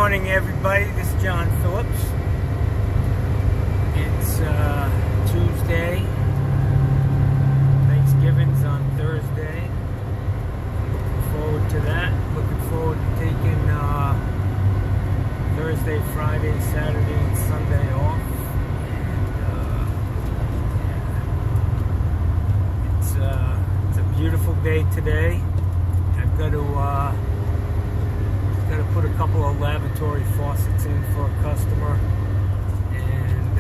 morning, everybody. This is John Phillips. It's Tuesday. Thanksgiving's on Thursday. Looking forward to that. Looking forward to taking Thursday, Friday, Saturday, and Sunday off. It's a beautiful day today. I've got to put a couple of lavatory faucets in for a customer, and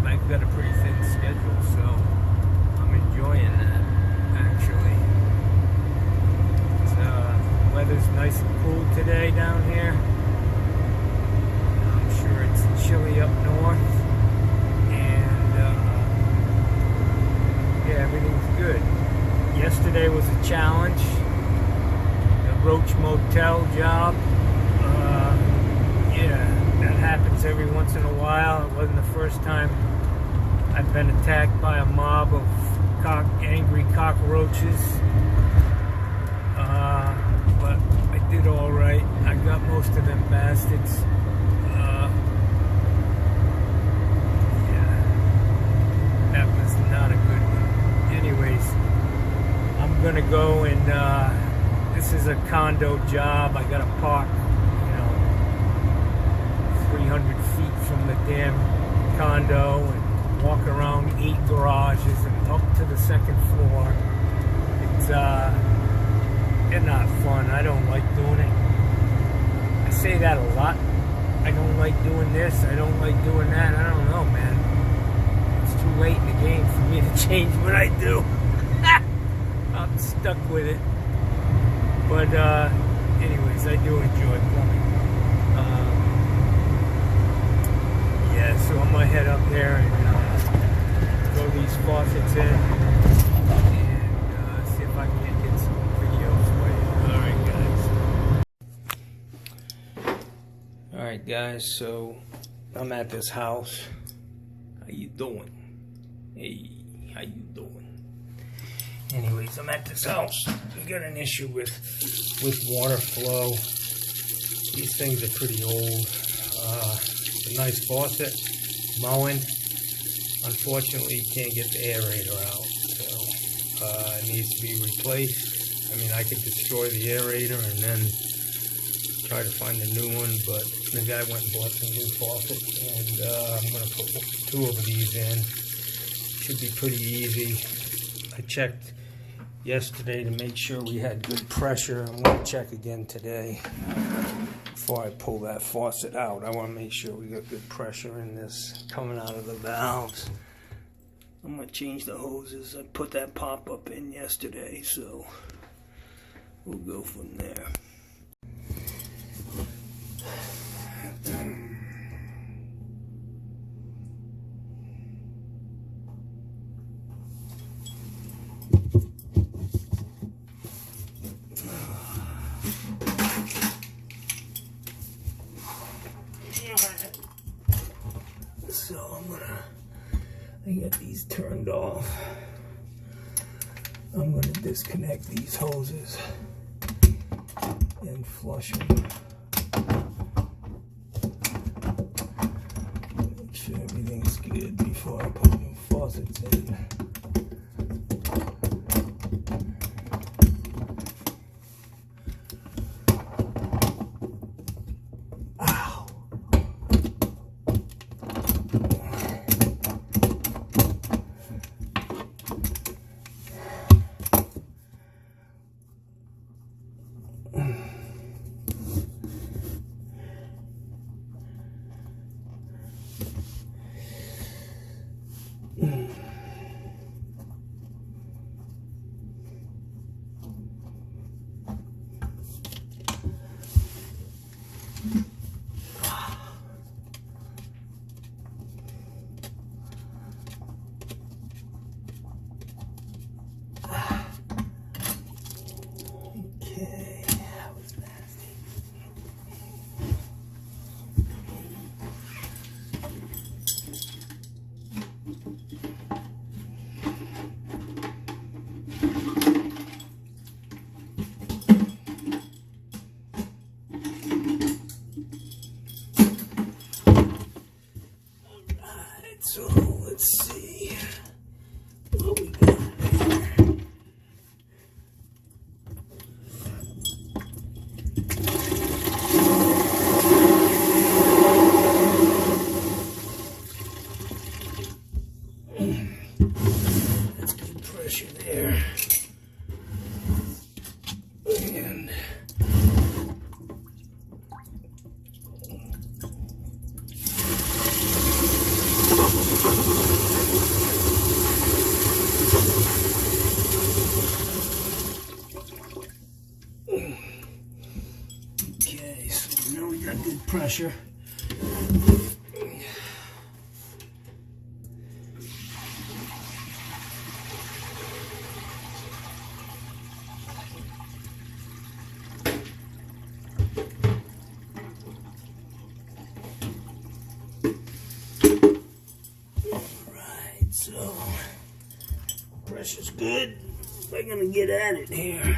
I've got a pretty thin schedule, so I'm enjoying that, actually. Weather's nice and cool today down here. I'm sure it's chilly up north, and yeah, everything's good. Yesterday was a challenge. Roach Motel job. Yeah, that happens every once in a while. It wasn't the first time I've been attacked by a mob of angry cockroaches. But I did all right. I got most of them bastards. Yeah, that was not a good one. Anyways, I'm gonna go and this is a condo job. I gotta park, 300 feet from the damn condo and walk around 8 garages and up to the second floor. It's they're not fun. I don't like doing it. I say that a lot. I don't like doing this. I don't like doing that. I don't know, man. It's too late in the game for me to change what I do. I'm stuck with it. But anyways, I do enjoy plumbing. Yeah, so I'm gonna head up there and throw these faucets in and see if I can get some videos for you. Alright guys, so I'm at this house. How you doing? Hey, how you doing? Anyways, I'm at this house. We got an issue with water flow. These things are pretty old. It's a nice faucet, mowing. Unfortunately, you can't get the aerator out, so it needs to be replaced. I mean, I could destroy the aerator and then try to find a new one, but the guy went and bought some new faucets, and I'm going to put 2 of these in. Should be pretty easy. I checked yesterday to make sure we had good pressure. I'm going to check again today before I pull that faucet out. I want to make sure we got good pressure in this coming out of the valves. I'm going to change the hoses. I put that pop-up in yesterday, so we'll go from there. So I got these turned off. I'm gonna disconnect these hoses and flush them. Make sure everything's good before I put new faucets in. know we got good pressure. Alright, so pressure's good. We're gonna get at it here.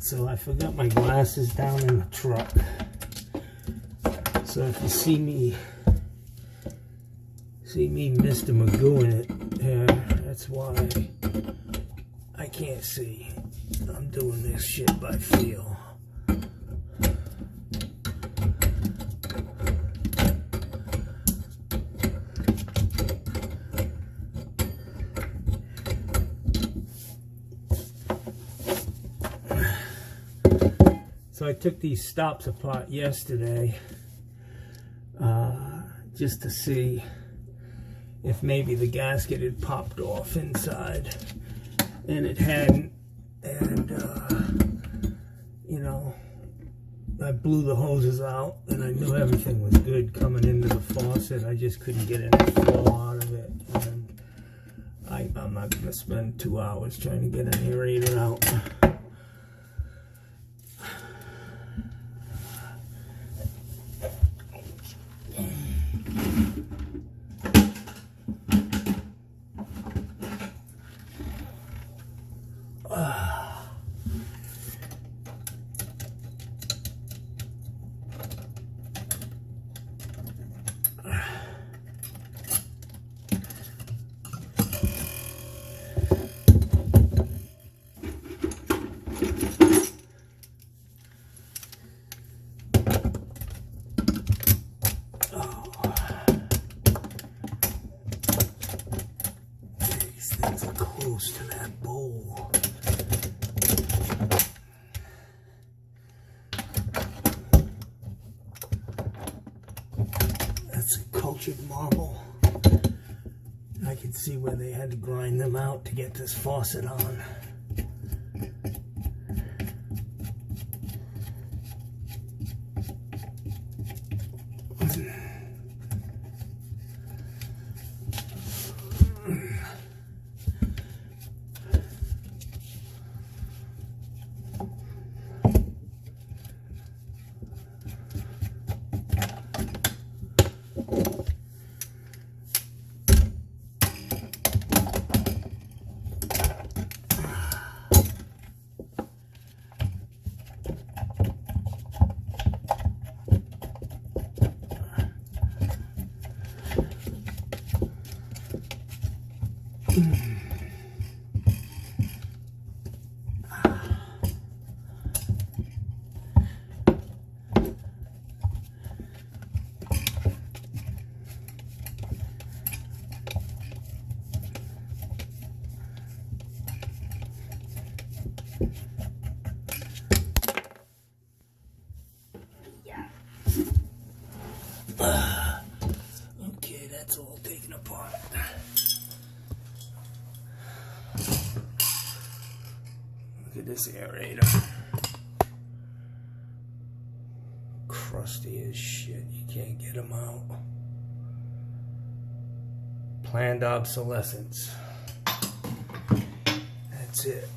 So I forgot my glasses down in the truck. So if you see me Mr. Magoo in it here, that's why I can't see. I'm doing this shit by feel. So I took these stops apart yesterday just to see if maybe the gasket had popped off inside, and it hadn't. And you know, I blew the hoses out and I knew everything was good coming into the faucet. I just couldn't get any flow out of it, and I'm not going to spend 2 hours trying to get an aerator out. Things are close to that bowl. That's a cultured marble. I can see where they had to grind them out to get this faucet on. Okay, that's all taken apart. Look at this aerator. Crusty as shit. You can't get them out. Planned obsolescence. That's it.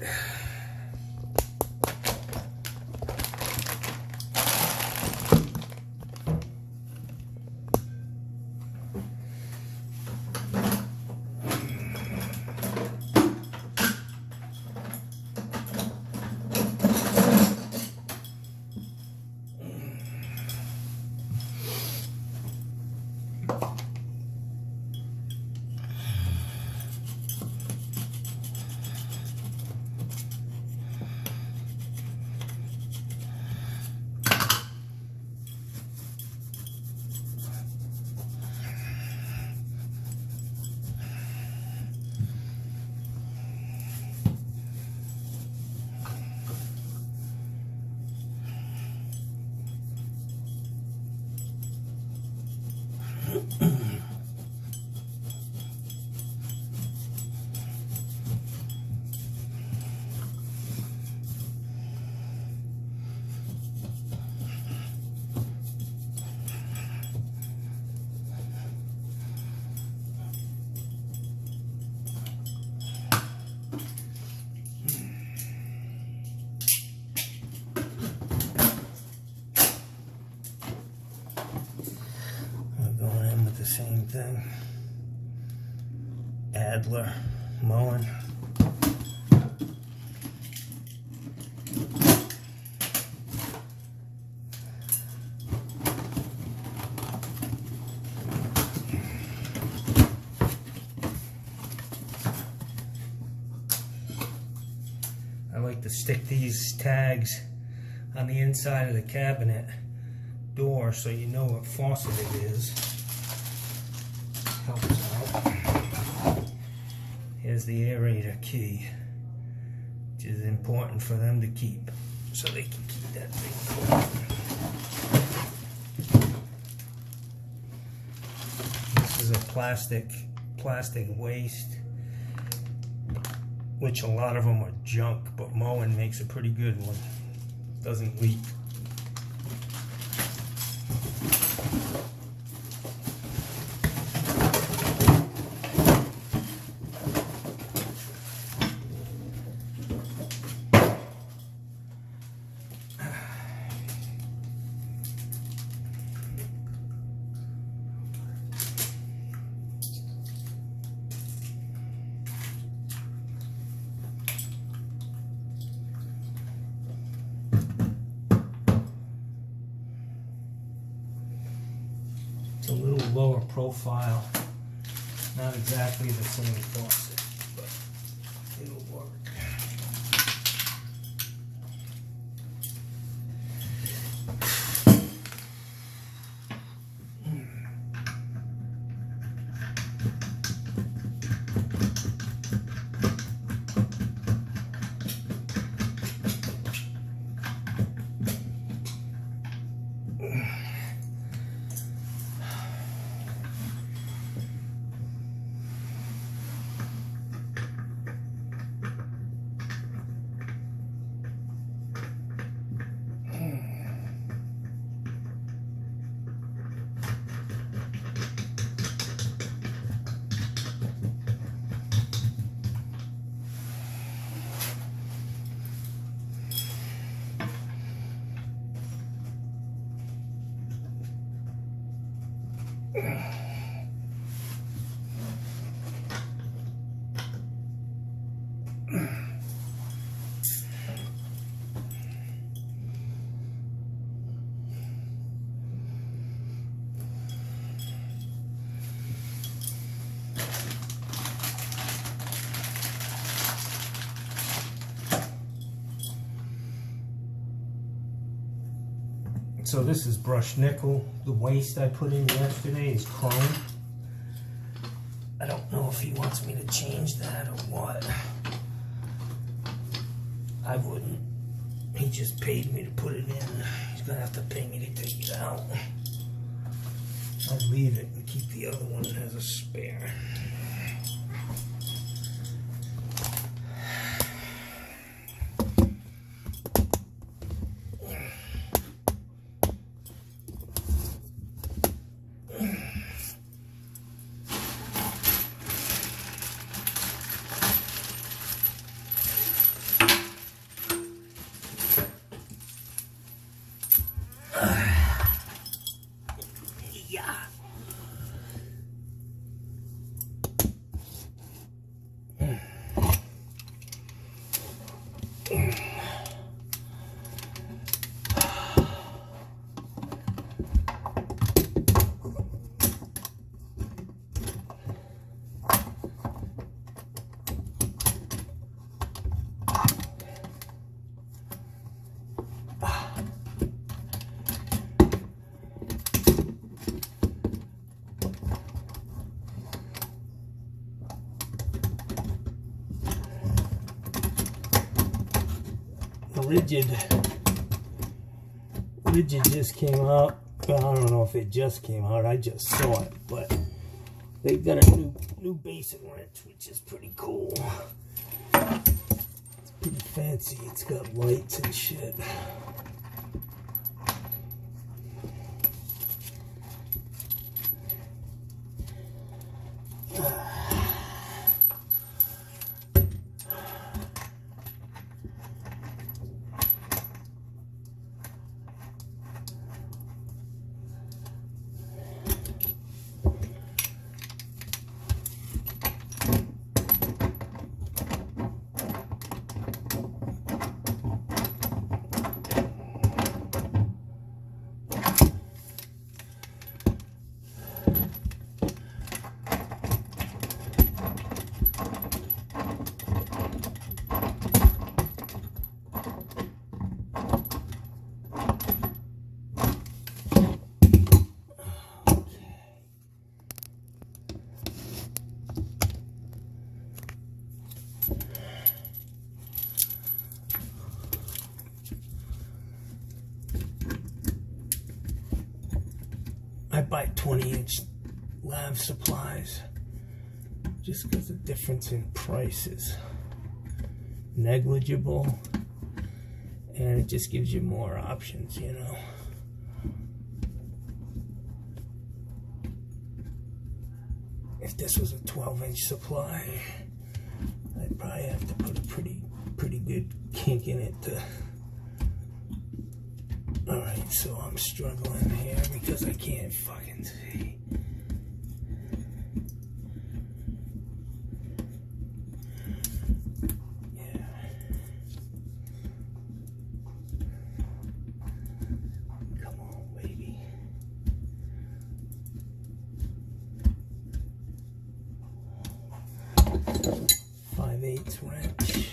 thing. Adler mowing. I like to stick these tags on the inside of the cabinet door so you know what faucet it is. Helps out. Here's the aerator key, which is important for them to keep so they can keep that thing cool. This is a plastic waste, which a lot of them are junk, but mowing makes a pretty good one. Doesn't leak. It's a little lower profile, not exactly the same faucet, but it'll work. So this is brushed nickel. The waste I put in yesterday is chrome. I don't know if he wants me to change that or what. I wouldn't. He just paid me to put it in. He's gonna have to pay me to take it out. I'll leave it and keep the other one as a spare. Rigid just came out. Well, I don't know if it just came out. I just saw it, but they've got a new basic wrench, which is pretty cool. It's pretty fancy. It's got lights and shit. I buy 20-inch lav supplies just because the difference in price is negligible, and it just gives you more options, you know. If this was a 12-inch supply, I'd probably have to put a pretty good kink in it to... Alright, so I'm struggling here because I can't fucking see. Yeah. Come on, baby. 5/8 wrench.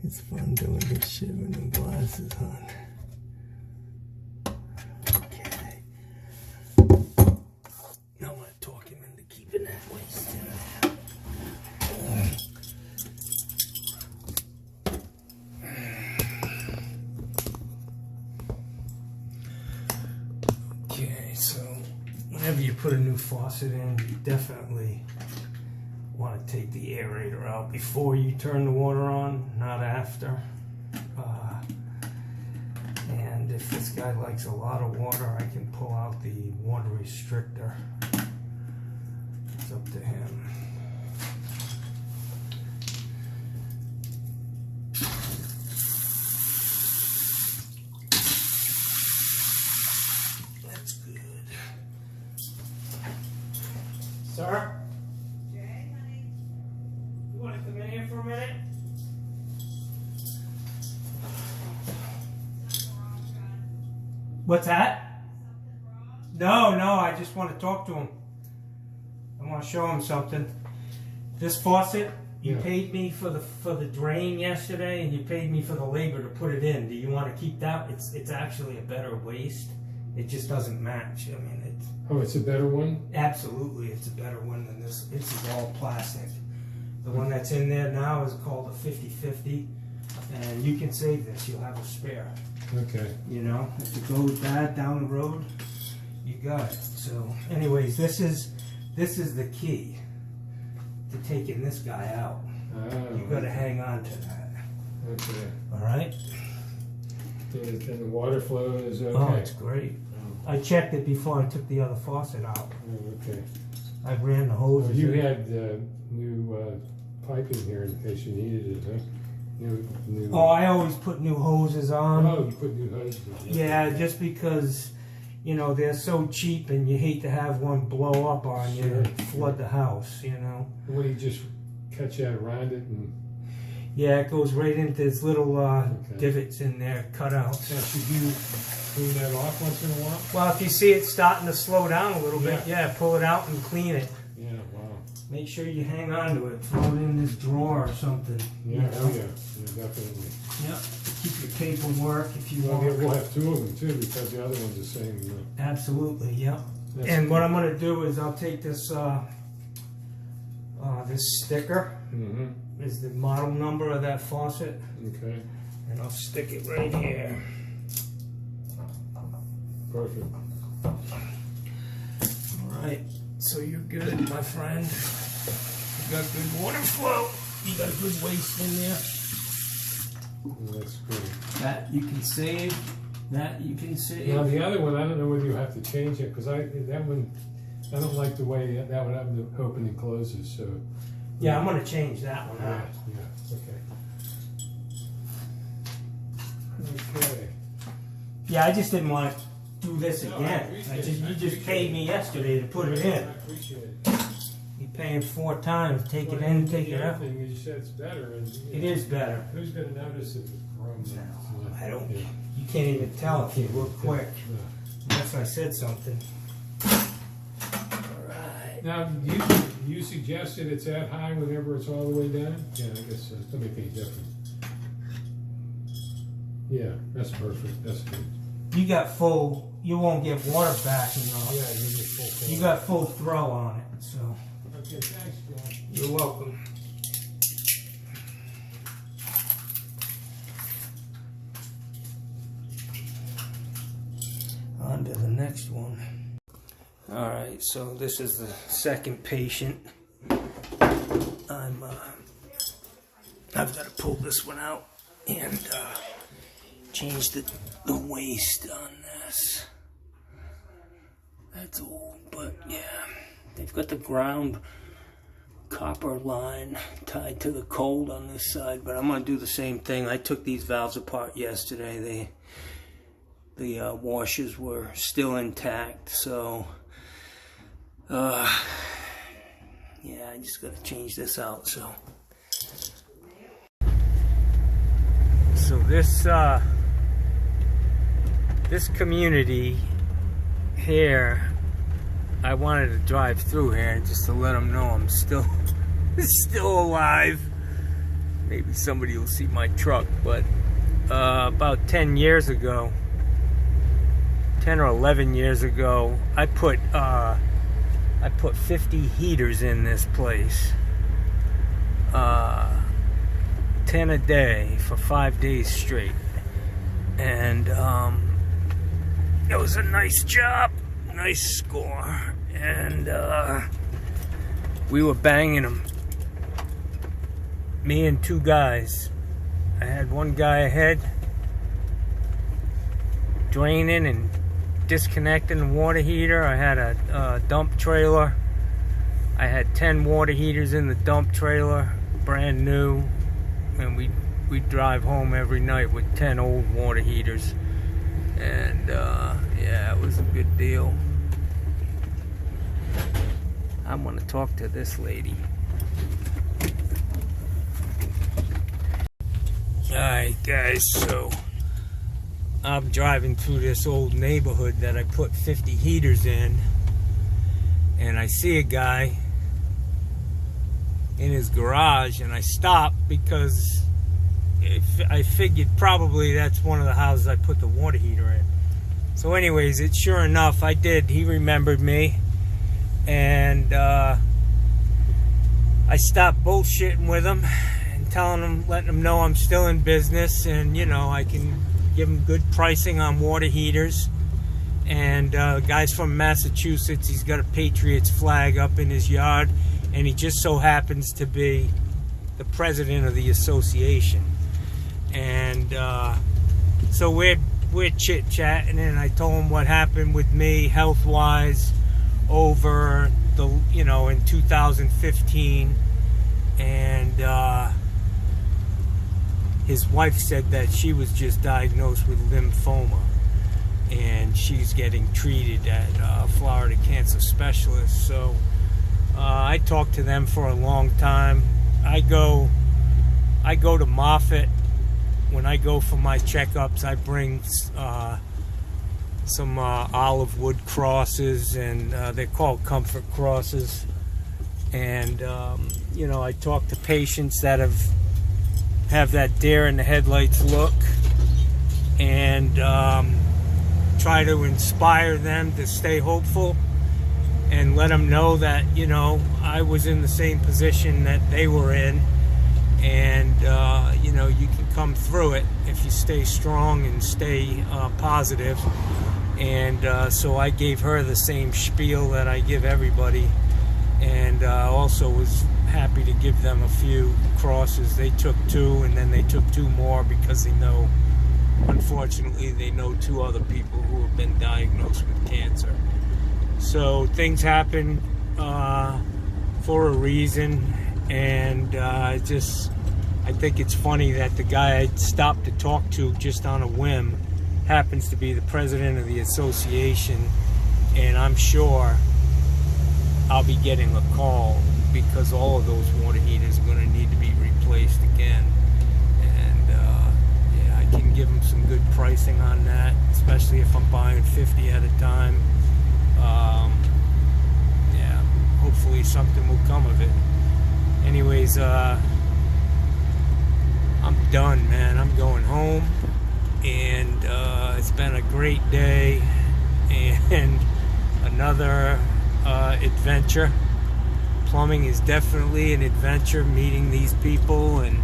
It's fun doing this shit with them glasses on. Okay. Now I'm gonna talk him into keeping that waist in there. Okay, so whenever you put a new faucet in, you definitely want to take the aerator out before you turn the water on, not after. And if this guy likes a lot of water, I can pull out the water restrictor. It's up to him. That's good. Sir? Want to come in here for a minute? What's that? No, I just want to talk to him. I want to show him something. This faucet, you paid me for the drain yesterday, and you paid me for the labor to put it in. Do you want to keep that? It's actually a better waste. It just doesn't match. I mean, it's... Oh, it's a better one? Absolutely, it's a better one than this. This is all plastic. The one that's in there now is called a 50/50, and you can save this. You'll have a spare. Okay. You know, if it goes bad down the road, You got it. So, anyways, this is the key to taking this guy out. Oh, You got to hang on to that. okay. All right. And the water flow is okay? Oh, it's great. Oh. I checked it before I took the other faucet out. Oh, okay. I ran the hoses. Well, you had new piping here in case you needed it, huh? New. Oh, I always put new hoses on. Oh, you put new hoses on. Yeah, just because, you know, they're so cheap and you hate to have one blow up on you and flood the house, you know. What, do you just cut that around it and... Yeah, it goes right into this little divots in there, cutouts. Now, should you clean that off once in a while? Well, if you see it starting to slow down a little bit, yeah, pull it out and clean it. Yeah, wow. Make sure you hang on to it. Throw it in this drawer or something. Yeah, oh yeah, definitely. Yep. Keep your paperwork if you want. We'll have two of them too because the other one's the same. Absolutely, yep. That's And what I'm going to do is I'll take this this sticker. Mm-hmm. Is the model number of that faucet. Okay. And I'll stick it right here. Perfect. Alright, so you're good, my friend. You got good water flow. You got a good waste in there. Well, that's good. That you can save. That you can save. Now the other one, I don't know whether you have to change it because that one, I don't like the way that one open and closes. So. Yeah, I'm going to change that one out. Yeah, okay. Okay. Yeah, I just didn't want to do this No, again. You just paid me yesterday to put it in. I appreciate it. You're paying 4 times. Take it in, take it out. You said it's better. And, It is better. Who's going to notice if it's grown now? I don't. Yeah. You can't even tell if you look quick. Yeah. Unless I said something. Alright. Now, you suggested it's that high whenever it's all the way down? Yeah, I guess it doesn't make any difference. Yeah, that's perfect. That's good. You got full. You won't get water backing off. Yeah, you get full flow. You got full throw on it. So. Okay, thanks, John. You're welcome. On to the next one. Alright, so this is the second patient. I've got to pull this one out and change the waste on this. That's old, but yeah. They've got the ground copper line tied to the cold on this side, but I'm going to do the same thing. I took these valves apart yesterday. The washers were still intact, so yeah, I just got to change this out. So this community here, I wanted to drive through here just to let them know I'm still alive. Maybe somebody will see my truck, but about 10 years ago, 10 or 11 years ago, I put 50 heaters in this place. 10 a day for 5 days straight. And it was a nice job, nice score. And we were banging them. Me and 2 guys. I had one guy ahead draining and disconnecting the water heater. I had a dump trailer. I had 10 water heaters in the dump trailer, brand new, and we drive home every night with 10 old water heaters. And yeah, it was a good deal. I'm gonna talk to this lady. Alright guys, so I'm driving through this old neighborhood that I put 50 heaters in, and I see a guy in his garage, and I stopped because I figured probably that's one of the houses I put the water heater in. So anyways, it's sure enough, I did. He remembered me, and I stopped bullshitting with him and telling him, letting him know I'm still in business, and you know, I can give him good pricing on water heaters. And the guy's from Massachusetts. He's got a Patriots flag up in his yard, and he just so happens to be the president of the association. And so we're chit-chatting, and I told him what happened with me health-wise over the, in 2015. And his wife said that she was just diagnosed with lymphoma, and she's getting treated at Florida Cancer Specialists. So I talked to them for a long time. I go to Moffitt. When I go for my checkups, I bring some olive wood crosses, and they're called comfort crosses. And I talk to patients that have that deer in the headlights look, and try to inspire them to stay hopeful, and let them know that I was in the same position that they were in, and you can come through it if you stay strong and stay positive. And so I gave her the same spiel that I give everybody, and also was happy to give them a few crosses. They took 2, and then they took 2 more because they know, unfortunately, they know 2 other people who have been diagnosed with cancer. So things happen for a reason, and I think it's funny that the guy I stopped to talk to just on a whim happens to be the president of the association, and I'm sure I'll be getting a call because all of those water heaters are going to need to be replaced again. And yeah, I can give them some good pricing on that, especially if I'm buying 50 at a time. Yeah, hopefully something will come of it. Anyways, I'm done, man. I'm going home, and it's been a great day and another adventure. Plumbing is definitely an adventure, meeting these people, and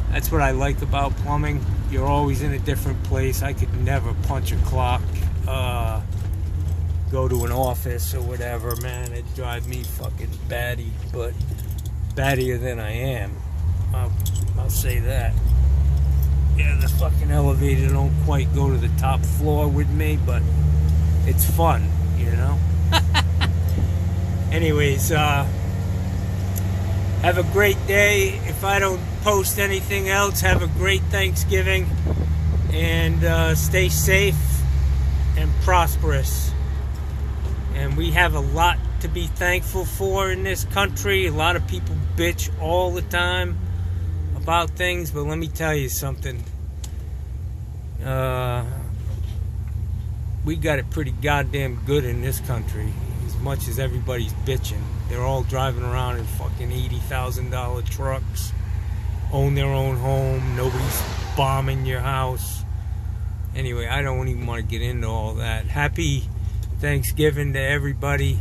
that's what I like about plumbing. You're always in a different place. I could never punch a clock, go to an office or whatever, man. It'd drive me fucking batty, but battier than I am. I'll say that. Yeah, the fucking elevator don't quite go to the top floor with me, but it's fun, Anyways, have a great day. If I don't post anything else, have a great Thanksgiving, and stay safe and prosperous. And we have a lot to be thankful for in this country. A lot of people bitch all the time about things, but let me tell you something. We got it pretty goddamn good in this country. As much as everybody's bitching, they're all driving around in fucking $80,000 trucks, own their own home, nobody's bombing your house. Anyway, I don't even want to get into all that. Happy Thanksgiving to everybody,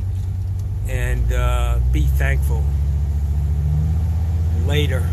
and be thankful. Later.